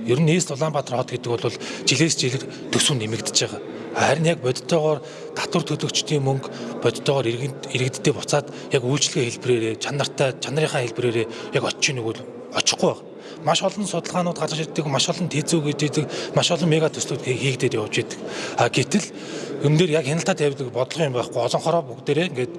Ер нь Нийслэл Улаанбаатар хот гэдэг бол жилээс жилээр төсөв нэмэгдэж байгаа. Харин яг бодитоогоор татвар төлөгчдийн мөнгө бодитоогоор иргэддээ буцаад яг үйлчлэгээ хэлбэрээрээ чанарынхаа хэлбэрээрээ яг очиж ийн үгүй очихгүй байна. Маш олон судалгаанууд гарч ирдэг, маш олон тэзүүг гэдэг, маш олон мега төслүүд хийгдээд явж идэг. Гэтэл энэ дээр яг хяналтаа тавьдаг бодлого юм байхгүй. Олонхороо бүгдээрээ ингээд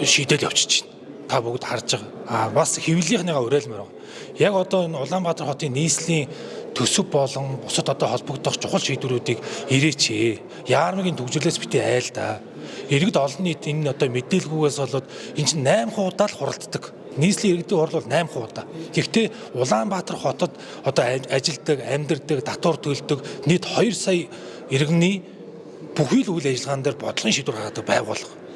шийдэл явчихж байна. Та бүгд харж байгаа. Бас хэвлэлийнхнийгаа уриалмаар байгаа. Яг одоо энэ Улаанбаатар хотын нийслэлийн төсөв болон бусад одоо холбогдох чухал шийдвэрүүдийг ирээч. Яармгийн төвжирлээс битээ айл да. Иргэд олон нийт энэ одоо мэдээлгүйгээс болоод энэ чинь 8% удаа л хуралддаг. Нийслэлийн иргэдийн хурал бол 8% удаа. Гэхдээ Улаанбаатар хотод одоо ажилдаг, амьдардаг, татвар төлдөг нийт 2 сая иргэний бүхий л үйл ажиллагаан дээр бодлогын шийдвэр гаргадаг байгууллага.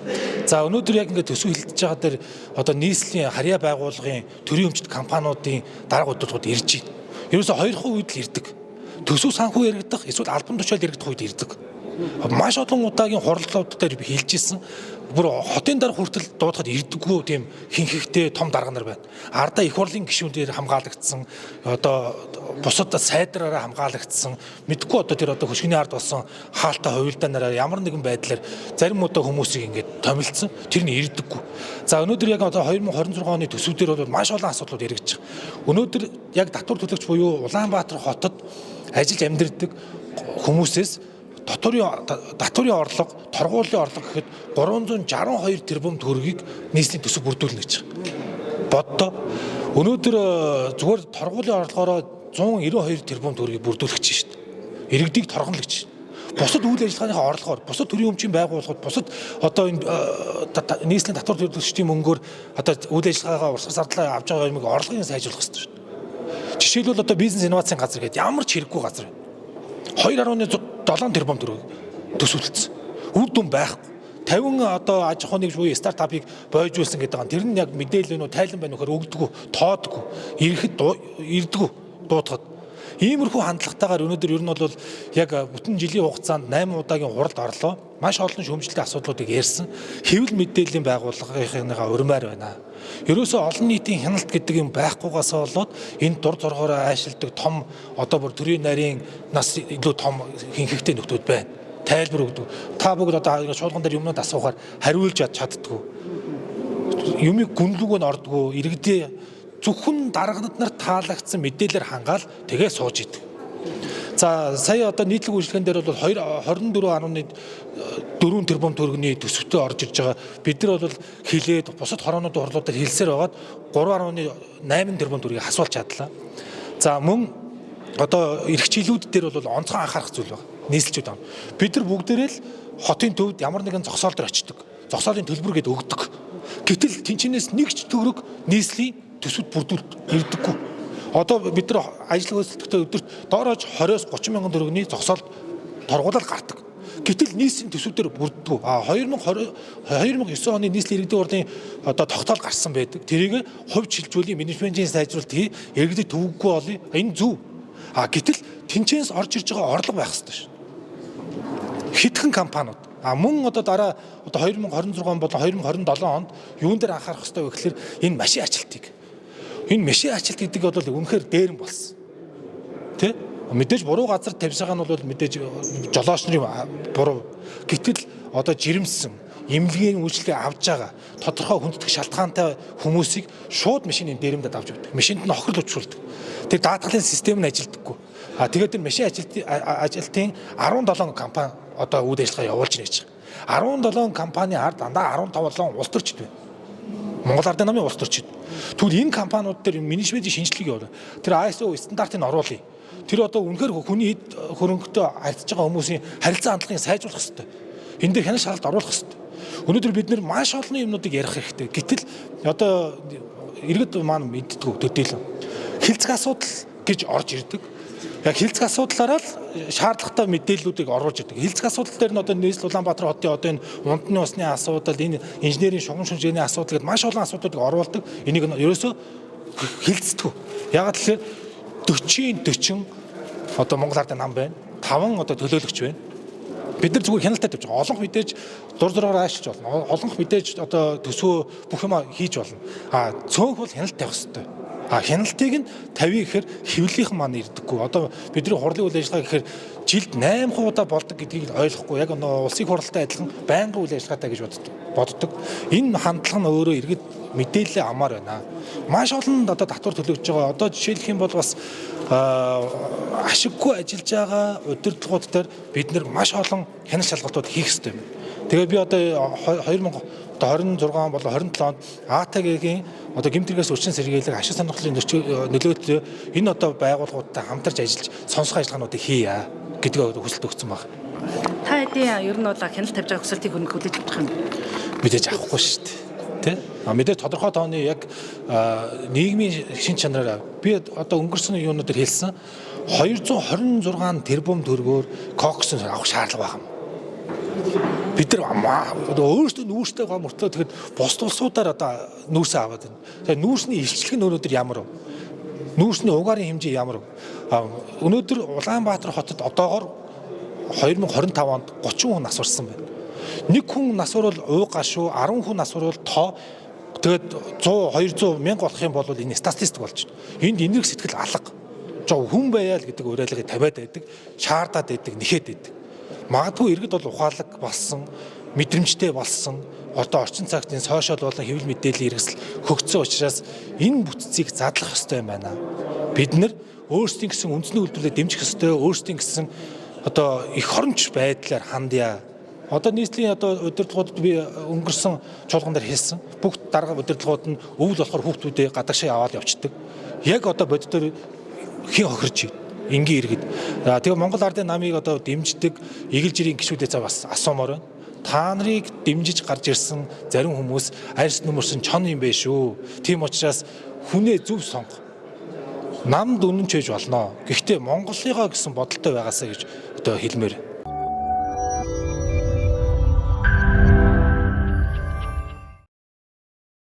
За өнөөдөр яг ингээд төсөв хилдэж байгаа дээр одоо нийслэлийн харьяа байгууллагын төрийн өмчт компаниудын дарга удирдлагууд ирж байна. Ерөөсө 2 үед л ирдэг. Төсөв санхүү яригдах эсвэл албан тушаал яригдах үед ирдэг. Маш олон удаагийн хурлууд дээр хэлж ирсэн. Бүр хотын дараа хүртэл дуудахад ирдэггүй тийм хинхэгтэй том дарга нар байна. Ардаа их хурлын гишүүнээр хамгаалагдсан, одоо бусад сайдраараа хамгаалагдсан, мэдгүй одоо тэр одоо хөшгөний ард болсон хаалттай хувилдаанаараа ямар нэгэн байдлаар зарим удаа хүмүүсийг ингээд томилсон. Тэр нь ирдэггүй. За өнөөдөр яг одоо 2026 оны төсвүүдээр бол маш олон асуудлууд эргэж байгаа. Өнөөдөр яг татвар төлөгч буюу Улаанбаатар хотод ажиллаж амьдардаг хүмүүсээс татварын орлого, торгуулийн орлого гэхэд 362 тэрбум төгрөгийг нийслэлийн төсөв бүрдүүлнэ гэж боддоо. Өнөөдөр зүгээр торгуулийн орлогоороо 192 тэрбум төгрөгийг бүрдүүлэх гэж шүү дээ. Иргэдийг торгоно л гэж. Бусад үйл ажиллагааныхаа орлогоор, бусад төрийн өмчийн байгууллагууд, бусад одоо энэ нийслэлийн татвар төлөгчдийн мөнгөөр одоо үйл ажиллагаагаа урсгал зардлаа авч байгаа юмыг орлогыг сайжруулах хэрэгтэй шүү дээ. Жишээлбэл одоо бизнес инновацийн газар гэдэг ямар ч хэрэггүй газар. 2.7 тэрбум төгрөг төсвөлдсөн. Үр дүн байхгүй. 50 одоо аж ахуйн нэгж буюу стартапыг бойжуулсан гэдэг нь тэр нь яг мэдээлэл нь тайлан байна нөхөр өгдөггүй, тоодгүй, ирэхэд ирдэггүй дуутахад. Иймэрхүү хандлагатайгаар өнөөдөр ер нь бол яг бүтэн жилийн хугацаанд 8 удаагийн хуралд орлоо. Маш олон шүүмжлэлтийн асуудлуудыг ярьсан. Хэвлэл мэдээллийн байгууллагынхаа урмаар байна. Ерөөсөө олон нийтийн хяналт гэдэг юм байхгүйгаас болоод энэ дур зоргоороо айшилдаг том одоо бүр төрийн нарийн нас илүү том хинхэгтэй нөхдүүд байна. Тайлбар өгдөг. Та бүгд одоо шуулган дээр юмнууд асуухаар хариулж чаддгүй. Юмыг гүнлүүгөө ордгоо иргэдээ зөвхөн дарганад нар таалагдсан мэдээлэлээр хангаал тэгээ сууж идэг. За сая одоо нийтлэг үйлчлэгэн дээр бол 24.4 тэрбум төгрөгийн төсөвтэй орж ирж байгаа. Бид нар бол хилээд бусад хорооноодын хурлуудаар хэлсээр байгаад 3.8 тэрбум төгрөгийг асуулж чадлаа. За мөн одоо эрх чиглэлүүд дээр бол онцгой анхаарах зүйл байна. Нийслэлчүүд байна. Бид нар бүгдээрээ л хотын төвд ямар нэгэн зогсоол дээр очдог. Зогсоолын төлбөр гээд өгдөг. Гэтэл тэнцэнээс нэг ч төгрөг нийслэлийн төсөвд бүрдүүлж ирдэггүй. Одоо бид нар ажил хөлсөлтөд өдөрт доорож 20-30 мянган төгрөгийн зогсоолд торгуулал гардаг. Гэтэл нийслэлийн төсөвдөр бүрддэг. 2009 оны нийслэлийн иргэдийн хурлын одоо тогтоол гарсан байдаг. Тэрийг хувьд шилжүүлэх менежментийн сайжруулалт хий, иргэдэд төвөггүй болъё. Энэ зөв. Гэтэл тэнцэнээс орж ирж байгаа орлого байх ёстой шүү. Хэдхэн компаниуд мөн одоо дараа одоо 2026 болон 2027 онд юун дээр анхаарах ёстой вэ гэхээр энэ машин ажилтгийг. Энэ машин ажилт гэдэг бол үнэхээр дээрэн болсон. Тэ? Мэдээж буруу газар тавьж байгаа нь бол мэдээж жолооч нарын буруу. Гэтэл одоо жирэмсэн эмнэлгийн үйлчлэгээ авж байгаа тодорхой хүндэтгэх шалтгаантай хүмүүсийг шууд машины дээрэмдэд авч өгдөг. Машинд нь хохирол учруулдаг. Тэр даатгалын систем нь ажилдаггүй. Тэгээд тэр машин ажилтны 17 компани одоо үйл ажиллагаа явуулж нээж байгаа. 17 компани ард дандаа 15 улс төрчд байна. Монгол Ардын намын улс төрчд. Тэгвэл энэ компаниуд дээр менежментийн шинжилгээг явуулна. Тэр ISO стандартыг оруулъя. Тэр одоо үнэхээр хүний хөрөнгөтэй харьцаж байгаа хүмүүсийн харилцаа хандлагыг сайжруулах хэрэгтэй. Энэ дээр хяналт шалгалт оруулах хэрэгтэй. Өнөөдөр бид нэр маш олон юмнуудыг ярих хэрэгтэй. Гэтэл одоо иргэд маань мэддэггүй төдийлөн. Хилцэг асуудал гэж орж ирдэг. Яг хилцэг асуудлаараа л шаардлагатай мэдээллүүдийг оруулж ирдэг. Хилцэг асуудал дээр нь одоо нийслэл Улаанбаатар хотын одоо энэ унтны усны асуудал, энэ инженерийн шугам шинжээний асуудал гэдэг маш олон асуудлуудыг оруулдаг. Энийг нь ерөөсөө хилцдэг. Ягаад гэвэл 40 одоо Монгол Ардын нам байна. 5 одоо төлөөлөгч байна. Бид нар зүгээр хяналтаа тавьж байгаа. Олонх мэдээж дур зоргоор аашиж болно. Олонх мэдээж одоо төсөө бүх юм хийж болно. Цөөнх бол хяналт тавих хэрэгтэй. Хяналтыг нь 50 гэхээр хэвлэлийнхэн маань ирдэггүй. Одоо бидний хурлын үйл ажиллагаа гэхээр жилд 8 удаа болдог гэдгийг ойлгохгүй. Яг улсын хурлалтай адилхан байнгын үйл ажиллагаатай гэж боддог. Энэ хандлага нь өөрөө иргэд мэдээлэл амаар байна. Маш олон одоо татвар төлөгдөж байгаа. Одоо жишээлх юм бол бас ашиггүй ажиллаж байгаа удирдлагууд дээр бид нэр маш олон хяналт шалгалтууд хийх хэрэгтэй юм. Тэгээ би одоо 2026 болон 27 онд АТГ-гийн одоо гэмтрэгээс өчнө сэргийлэх ашиг сонирхлын нөлөөтэй энэ одоо байгууллагуудтай хамтарч ажиллаж сонсох ажиллагаануудыг хийя гэдгийг хүсэлт өгсөн баг. Та хэдийн ер нь бол хяналт тавьж байгаа хүсэлтийг хүлээж авах юм. Мэдээж авахгүй шүү дээ. Тэ? Мэдээж тодорхой тооны яг нийгмийн шин чанараар би одоо өнгөрсөн юунуудаар хэлсэн 226 тэрбум төгрөгөөр кокс авах шаардлага байна. Бид нар өөрсдөө нүүрстэй байгаа мөртлөө тэгэхэд бус улсуудаар одоо нүүрсээ аваад байна. Тэгээ нүүрсний илчлэг нь өнөөдөр ямар вэ? Нүүрсний угаарын хэмжээ ямар вэ? Өнөөдөр Улаанбаатар хотод одоогоор 2025 онд 30 хүн насварсан байна. Нэг хүн насварвал ууга шүү, 10 хүн насварвал тоо. Тэгээд 100 200 мянга болох юм бол энэ статистик болж байна. Энд энерги сэтгэл алга. Хүн байяа л гэдэг уриалгыг тавиад байдаг, шаардаад байдаг, нэхэд байдаг. Магадгүй иргэд бол ухаалаг болсон, мэдрэмжтэй болсон, одоо орчин цагтын сошиал болон хэвлэл мэдээллийн хэрэгсэл хөгжсөн учраас энэ бүтцийг задлах ёстой юм байна. Бид нар өөрсдийн гэсэн үндэсний үйлдвэрлэлийг дэмжих ёстой, өөрсдийн гэсэн одоо их хоромч байдлаар хандъя. Одоо нийслэлийн одоо удирдлагуудад би өнгөрсөн чуулган дээр хэлсэн. Бүгд дарга удирдлагууд нь өвөл болохоор хүүхдүүдээ гадагшаа аваад явцдаг. Яг одоо боддоор хин хохирч энгийн иргэд. Тэгээ Монгол Ардын намыг одоо дэмждэг эгэл жирийн гишүүдээс бас асуумаар байна. Та нарыг дэмжиж гарч ирсэн зарим хүмүүс арьс нүмерсэн чон юм бэ шүү. Тийм учраас хүнээ зөв сонго. Намд үнэн ч хийж болно. Гэхдээ Монголыгоо гэсэн бодолтой байгаасаа гэж одоо хэлмээр.